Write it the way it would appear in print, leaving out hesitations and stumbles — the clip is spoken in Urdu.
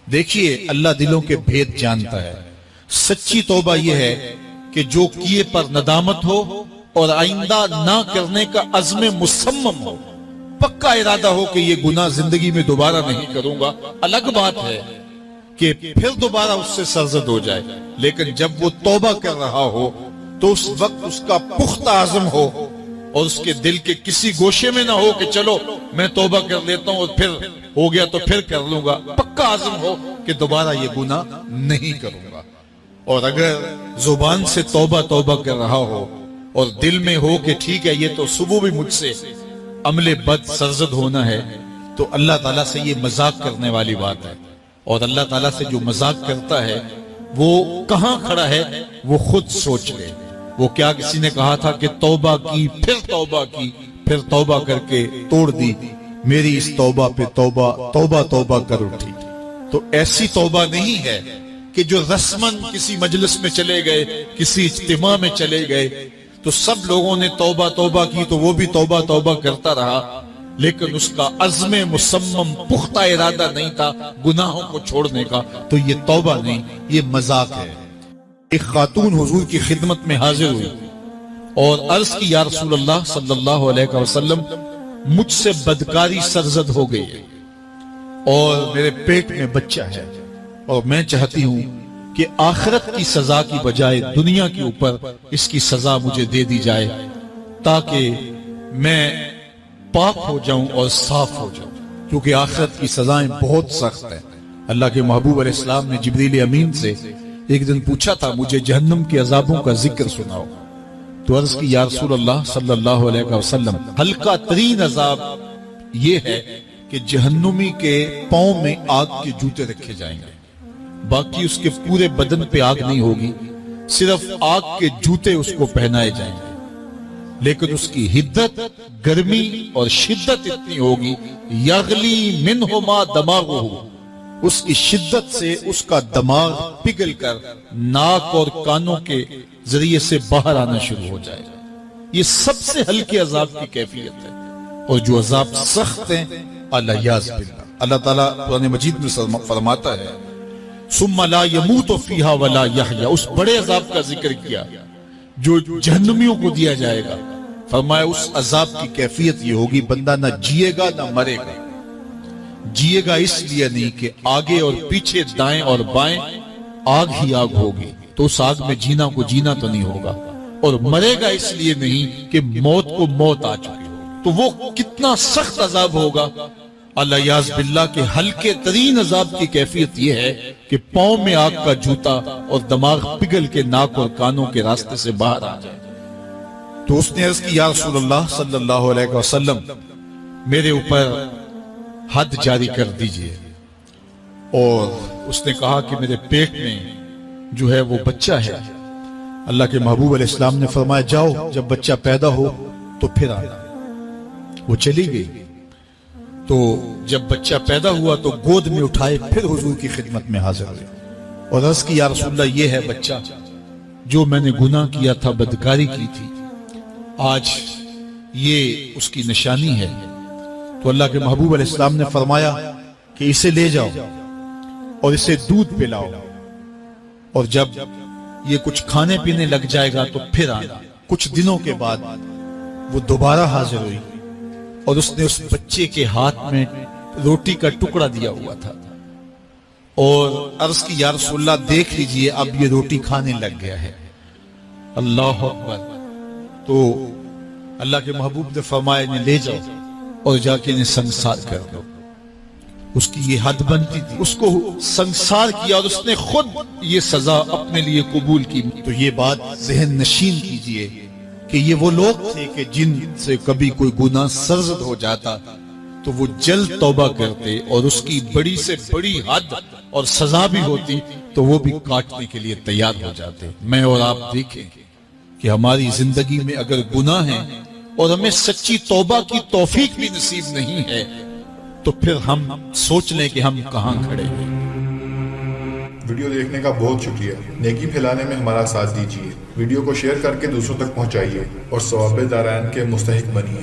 دیکھیے اللہ دلوں کے بھید جانتا ہے. سچی توبہ یہ ہے کہ جو کیے پر ندامت ہو اور آئندہ نہ کرنے کا عزم مصمم ہو، پکا ارادہ ہو کہ یہ گناہ زندگی میں دوبارہ نہیں کروں گا. الگ بات ہے کہ پھر دوبارہ اس سے سرزد ہو جائے، لیکن جب وہ توبہ کر رہا ہو تو اس وقت اس کا پختہ عزم ہو اور اس کے دل کے کسی گوشے میں نہ ہو کہ چلو میں توبہ کر لیتا ہوں اور پھر ہو گیا تو پھر کر لوں گا. پکا عزم ہو کہ دوبارہ یہ گناہ نہیں کروں گا. اور اگر زبان سے توبہ توبہ کر رہا ہو اور دل میں ہو کہ ٹھیک ہے یہ تو صبح بھی مجھ سے عمل بد سرزد ہونا ہے، تو اللہ تعالیٰ سے یہ مذاق کرنے والی بات ہے. اور اللہ تعالیٰ سے جو مذاق کرتا ہے وہ کہاں کھڑا ہے وہ خود سوچ لے. وہ کیا کسی نے کہا تھا کہ توبہ کی پھر توبہ کر کے توڑ دی، میری اس توبہ پہ توبہ توبہ توبہ کر اٹھی. تو ایسی توبہ نہیں ہے کہ جو رسماً کسی مجلس میں چلے گئے، کسی اجتماع میں چلے گئے تو سب لوگوں نے توبہ توبہ کی تو وہ بھی توبہ توبہ کرتا رہا، لیکن اس کا عزم مصمم پختہ ارادہ نہیں تھا گناہوں کو چھوڑنے کا. تو یہ توبہ نہیں، یہ مذاق ہے. ایک خاتون حضور کی خدمت میں حاضر ہوئی اور عرض کی یا رسول اللہ صلی اللہ علیہ وسلم، مجھ سے بدکاری سرزد ہو گئی ہے اور میرے پیٹ میں بچہ ہے اور میں چاہتی ہوں کہ آخرت کی سزا کی بجائے دنیا کے اوپر اس کی سزا مجھے دے دی جائے تاکہ میں پاک ہو جاؤں اور صاف ہو جاؤں، کیونکہ آخرت کی سزائیں بہت سخت ہیں. اللہ کے محبوب علیہ السلام نے جبریل امین سے ایک دن پوچھا تھا مجھے جہنم کے عذابوں کا ذکر سناؤ. تو عرض کی یا رسول اللہ صلی اللہ علیہ وسلم، ہلکا ترین عذاب یہ ہے کہ جہنمی کے پاؤں میں آگ کے جوتے رکھے جائیں گے، باقی اس کے پورے بدن پہ آگ نہیں ہوگی، صرف آگ کے جوتے اس کو پہنائے جائیں گے. لیکن اس کی حدت، گرمی اور شدت اتنی ہوگی، یغلی منہما دماغہ، اس کی شدت سے اس کا دماغ پگھل کر ناک اور کانوں کے ذریعے سے باہر آنا شروع ہو جائے گا. یہ سب سے ہلکے عذاب کی کیفیت ہے. اور جو عذاب سخت ہیں اللہ یاز باللہ، اللہ تعالیٰ قرآن مجید میں فرماتا ہے ثم لا يموت فيها ولا يحيا، اس بڑے عذاب کا ذکر کیا جو جہنمیوں کو دیا جائے گا. فرمایا اس عذاب کی کیفیت یہ ہوگی بندہ نہ جیے گا نہ مرے گا. جیے گا اس لیے نہیں کہ آگے اور پیچھے دائیں اور بائیں آگ ہی آگ ہوگی، تو اس آگ میں جینا کو جینا تو نہیں ہوگا. اور مرے گا اس لیے نہیں کہ موت کو موت آ چکی ہو. تو وہ کتنا سخت عذاب ہوگا. اللہ یاز باللہ کے ہلکے ترین عذاب کی کیفیت یہ ہے کہ پاؤں میں آگ کا جوتا اور دماغ پگھل کے ناک اور کانوں کے راستے سے باہر آ جائے. تو اس نے عرض کی یا رسول اللہ صلی اللہ علیہ وسلم، میرے اوپر حد جاری کر دیجئے. اور اس نے کہا کہ میرے پیٹ میں جو ہے وہ بچہ ہے. اللہ کے محبوب علیہ السلام نے فرمایا جاؤ جب بچہ پیدا ہو تو پھر آنا. وہ چلی گئی. تو جب بچہ پیدا ہوا تو گود میں اٹھائے پھر حضور کی خدمت میں حاضر ہوئے اور عرض کی یا رسول اللہ یہ ہے بچہ جو میں نے گناہ کیا تھا، بدکاری کی تھی، آج یہ اس کی نشانی ہے. تو اللہ کے محبوب علیہ السلام نے فرمایا کہ اسے لے جاؤ اور اسے دودھ پلاؤ، اور جب یہ کچھ کھانے پینے لگ جائے گا تو پھر آنا. کچھ دنوں کے بعد وہ دوبارہ حاضر ہوئی اور اس نے اس بچے کے ہاتھ میں روٹی کا ٹکڑا دیا ہوا تھا اور عرض کی یا رسول اللہ دیکھ لیجئے اب یہ روٹی کھانے لگ گیا ہے. اللہ اکبر. تو اللہ کے محبوب نے فرمایا انہیں لے جاؤ اور جا کے انہیں سنگسار کر دو. اس کی یہ حد بنتی تھی، اس کو سنگسار کیا اور اس نے خود یہ سزا اپنے لیے قبول کی. تو یہ بات ذہن نشین کیجئے کہ یہ وہ لوگ تھے کہ جن سے کبھی کوئی گناہ سرزد ہو جاتا تو وہ جلد توبہ کرتے اور اس کی بڑی سے بڑی حد اور سزا بھی ہوتی تو وہ بھی کاٹنے کے لیے تیار ہو جاتے. میں اور آپ دیکھیں کہ ہماری زندگی میں اگر گناہ ہیں اور ہمیں سچی توبہ کی توفیق بھی نصیب نہیں ہے تو پھر ہم سوچ لیں کہ ہم کہاں کھڑے ہیں. ویڈیو دیکھنے کا بہت شکریہ. نیکی پھیلانے میں ہمارا ساتھ دیجیے. ویڈیو کو شیئر کر کے دوسروں تک پہنچائیے اور ثواب دارین کے مستحق بنیے.